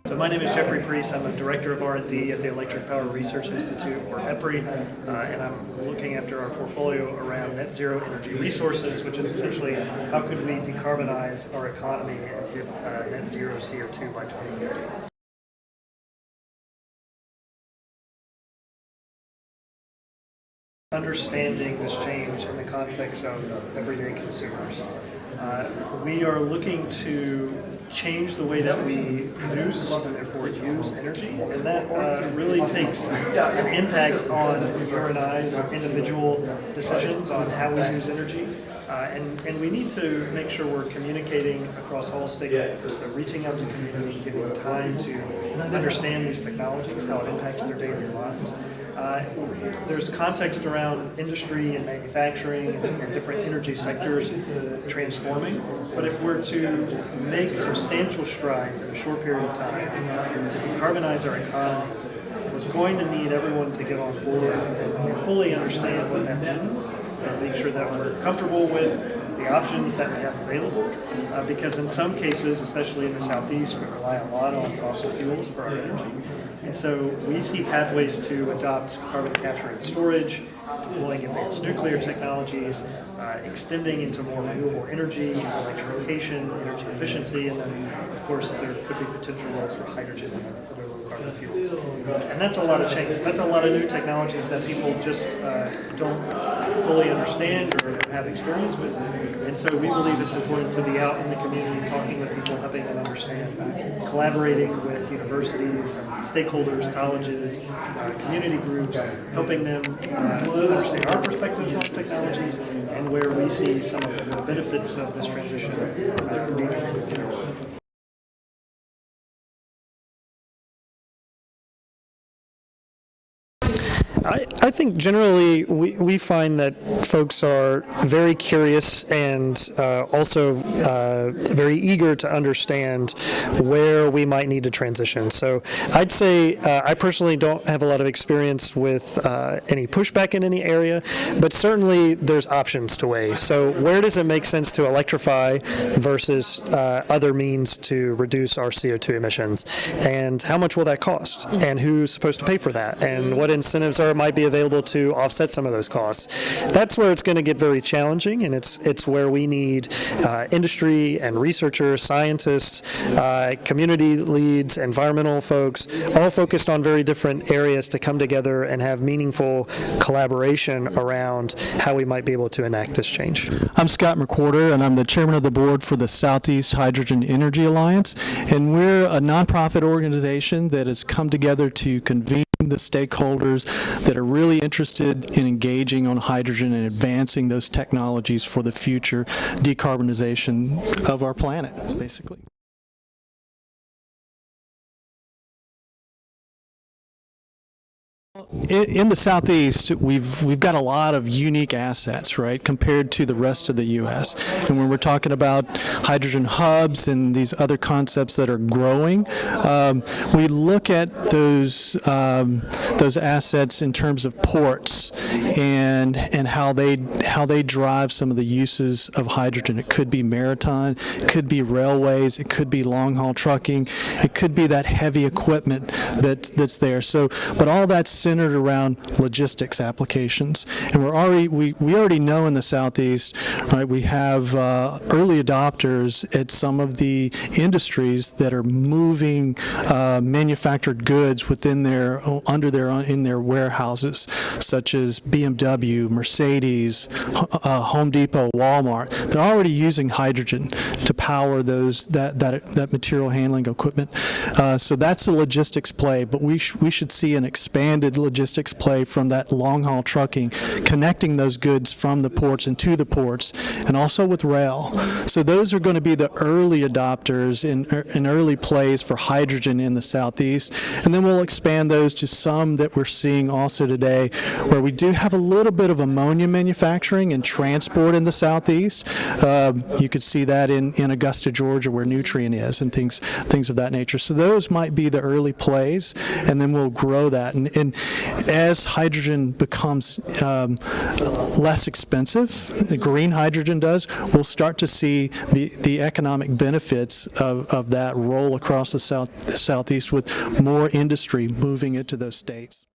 So my name is Jeffrey Priest. I'm the Director of R&D at the Electric Power Research Institute, or EPRI, and I'm looking after our portfolio around net zero energy resources, which is essentially how could we decarbonize our economy and hit net zero CO2 by 2050. Understanding this change in the context of everyday consumers. We are looking to change the way that we produce and therefore use energy, and that really takes an impact on your and I's individual decisions on how we use energy. And we need to make sure we're communicating across all stakeholders, so reaching out to community, giving time to understand these technologies, how it impacts their daily lives. There's context around industry and manufacturing and different energy sectors transforming, but if we're to make substantial strides in a short period of time to decarbonize our economy, we're going to need everyone to get on board and fully understand what that means and make sure that we're comfortable with the options that we have available, because in some cases, especially in the Southeast, we rely a lot on fossil fuels for our energy. And so we see pathways to adopt carbon capture and storage, deploying advanced nuclear technologies, extending into more renewable energy, electrification, energy efficiency, and then, of course, there could be potential roles for hydrogen and other low-carbon fuels. And that's a lot of change. That's a lot of new technologies that people just don't fully understand or have experience with. And so we believe it's important to be out in the community, talking with people, helping them understand, collaborating with universities, stakeholders, colleges, community groups, helping them understand our perspectives on technologies and where we see some of the benefits of this transition being implemented. I think generally we find that folks are very curious and also very eager to understand where we might need to transition. So I'd say I personally don't have a lot of experience with any pushback in any area, but certainly there's options to weigh. So where does it make sense to electrify versus other means to reduce our CO2 emissions? And how much will that cost? And who's supposed to pay for that? And what incentives might be available to offset some of those costs? That's where it's going to get very challenging, and it's where we need industry and researchers, scientists, community leads, environmental folks, all focused on very different areas to come together and have meaningful collaboration around how we might be able to enact this change. I'm Scott McWhorter, and I'm the chairman of the board for the Southeast Hydrogen Energy Alliance, and we're a nonprofit organization that has come together to convene the stakeholders that are really interested in engaging on hydrogen and advancing those technologies for the future decarbonization of our planet, basically. In the Southeast, we've got a lot of unique assets, right, compared to the rest of the U.S. And when we're talking about hydrogen hubs and these other concepts that are growing, we look at those assets in terms of ports and how they drive some of the uses of hydrogen. It could be maritime, it could be railways, it could be long-haul trucking, it could be that heavy equipment that's there. So, but all that's centered around logistics applications, and we already know in the Southeast, right? We have early adopters at some of the industries that are moving manufactured goods within in their warehouses, such as BMW, Mercedes, Home Depot, Walmart. They're already using hydrogen to power that material handling equipment. So that's a logistics play, but we should see an expanded logistics play from that long-haul trucking, connecting those goods from the ports and to the ports, and also with rail. So those are going to be the early adopters in early plays for hydrogen in the Southeast, and then we'll expand those to some that we're seeing also today, where we do have a little bit of ammonia manufacturing and transport in the Southeast. You could see that in Augusta, Georgia, where Nutrien is, and things of that nature. So those might be the early plays, and then we'll grow that. And as hydrogen becomes less expensive, the green hydrogen does, we'll start to see the economic benefits of that roll across the southeast with more industry moving into those states.